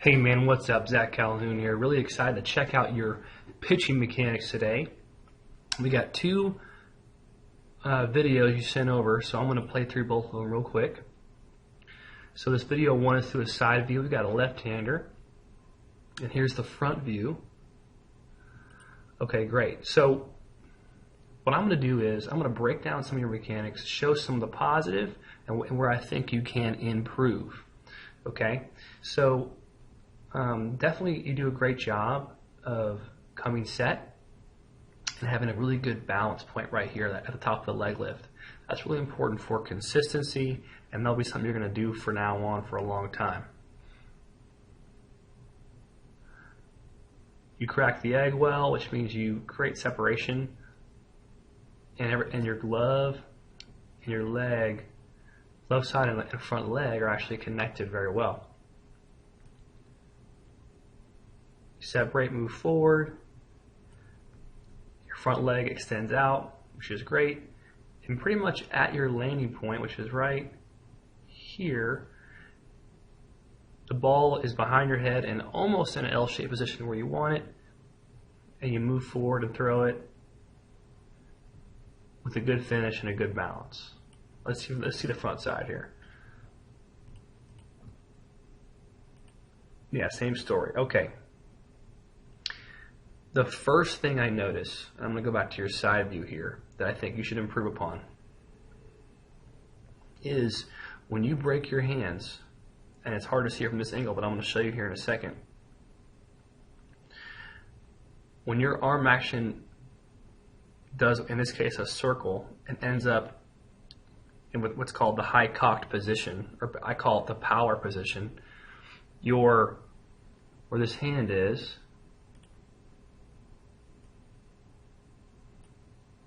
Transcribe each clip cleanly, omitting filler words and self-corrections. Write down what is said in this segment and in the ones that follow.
Hey man, what's up? Zach Calhoun here. Really excited to check out your pitching mechanics today. We got two videos you sent over, so I'm going to play through both of them real quick. So this video one is through a side view. We've got a left-hander, and here's the front view. Okay, great. So what I'm going to do is I'm going to break down some of your mechanics, show some of the positive and where I think you can improve. Okay, so definitely you do a great job of coming set and having a really good balance point right here at the top of the leg lift. That's really important for consistency, and that'll be something you're going to do from now on for a long time. You crack the egg well, which means you create separation, and your glove and your leg, left side and front leg, are actually connected very well. Separate, move forward, your front leg extends out, which is great, and pretty much at your landing point, which is right here, the ball is behind your head and almost in an L-shaped position where you want it, and you move forward and throw it with a good finish and a good balance. Let's see the front side here. Yeah, same story. Okay. The first thing I notice, I'm going to go back to your side view here, that I think you should improve upon is when you break your hands, and it's hard to see from this angle, but I'm going to show you here in a second. When your arm action does, in this case, a circle, and ends up in what's called the high cocked position, or I call it the power position, where this hand is,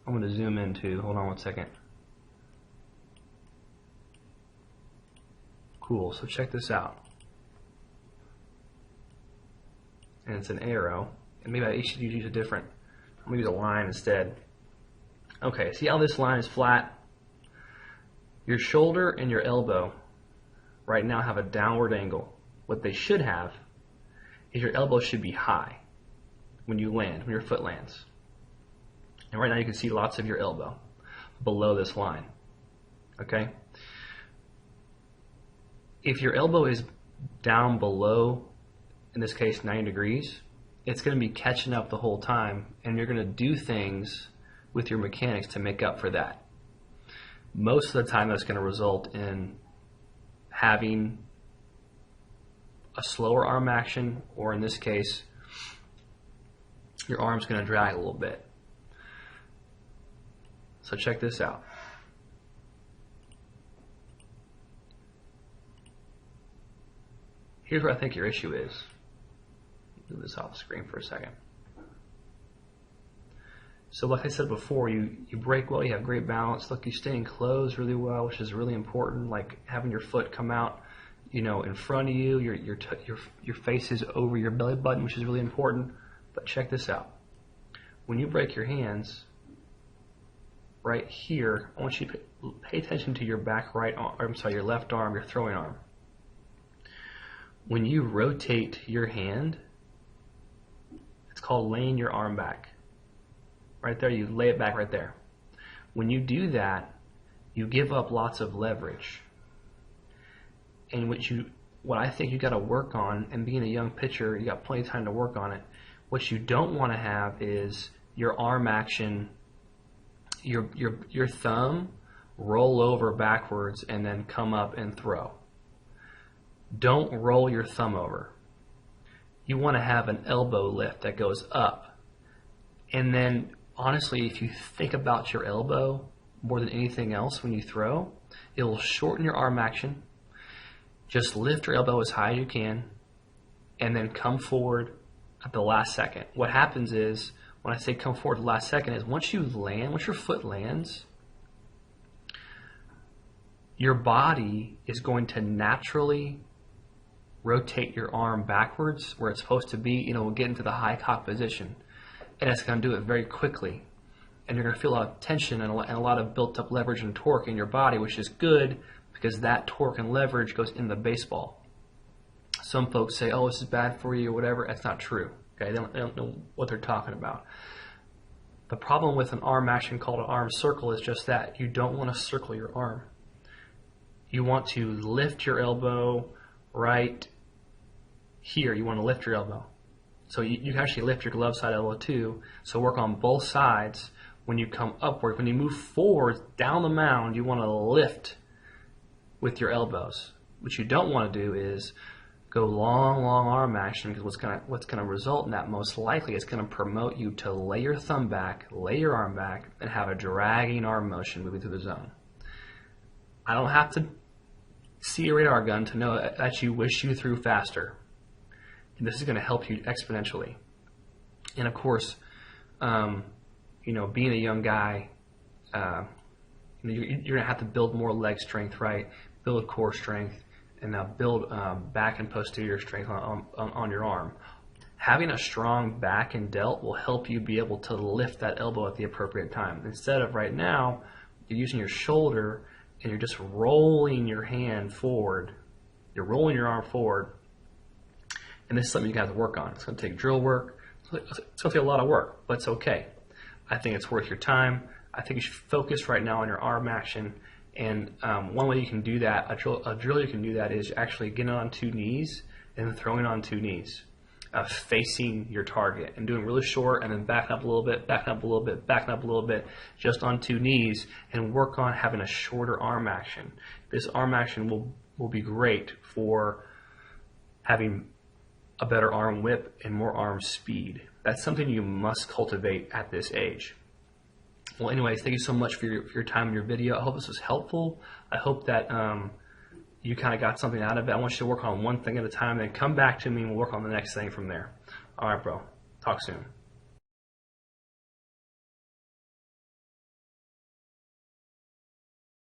I'm going to zoom in too. Hold on one second. Cool. So check this out. And it's an arrow. And maybe I should use a different. I'm going to use a line instead. Okay. See how this line is flat? Your shoulder and your elbow right now have a downward angle. What they should have is your elbow should be high when you land, when your foot lands. And right now you can see lots of your elbow below this line. Okay? If your elbow is down below, in this case 90 degrees, it's going to be catching up the whole time, and you're going to do things with your mechanics to make up for that. Most of the time that's going to result in having a slower arm action, or in this case, your arm's going to drag a little bit. So check this out. Here's where I think your issue is. Move this off the screen for a second. So like I said before, you break well, you have great balance. Look, you stay enclosed really well, which is really important, like having your foot come out, in front of you, your face is over your belly button, which is really important. But check this out. When you break your hands, right here, I want you to pay attention to your your left arm, your throwing arm. When you rotate your hand, it's called laying your arm back. Right there, you lay it back right there. When you do that, you give up lots of leverage. And what I think you got to work on, and being a young pitcher, you got plenty of time to work on it. What you don't want to have is your arm action, your thumb roll over backwards and then come up and throw. Don't roll your thumb over. You want to have an elbow lift that goes up. And then honestly, if you think about your elbow more than anything else when you throw, it will shorten your arm action. Just lift your elbow as high as you can and then come forward at the last second. What happens is, when I say come forward the last second, is once your foot lands, your body is going to naturally rotate your arm backwards where it's supposed to be. We'll get into the high cock position, and it's going to do it very quickly. And you're going to feel a lot of tension and a lot of built up leverage and torque in your body, which is good because that torque and leverage goes in the baseball. Some folks say, oh, this is bad for you or whatever. That's not true. Okay, they don't know what they're talking about. The problem with an arm action called an arm circle is just that. You don't want to circle your arm. You want to lift your elbow right here. You want to lift your elbow. So you can actually lift your glove side elbow too. So work on both sides. When you come upward, when you move forward down the mound, you want to lift with your elbows. What you don't want to do is go long arm action, because what's going to result in that most likely is going to promote you to lay your thumb back, lay your arm back, and have a dragging arm motion moving through the zone. I don't have to see a radar gun to know that you wish you threw faster. And this is going to help you exponentially. And of course, being a young guy, you're going to have to build more leg strength, right? Build core strength, and build back and posterior strength on your arm. Having a strong back and delt will help you be able to lift that elbow at the appropriate time. Instead of right now, you're using your shoulder and you're just rolling your hand forward. You're rolling your arm forward. And this is something you have to work on. It's going to take drill work. It's going to take a lot of work, but it's okay. I think it's worth your time. I think you should focus right now on your arm action. And one way you can do that, a drill you can do that, is actually getting on 2 knees and throwing on 2 knees, facing your target, and doing really short, and then backing up a little bit, backing up a little bit, backing up a little bit, just on 2 knees, and work on having a shorter arm action. This arm action will be great for having a better arm whip and more arm speed. That's something you must cultivate at this age. Well, anyways, thank you so much for your time in your video. I hope this was helpful. I hope that you kind of got something out of it. I want you to work on one thing at a time, then come back to me and we'll work on the next thing from there. All right, bro. Talk soon.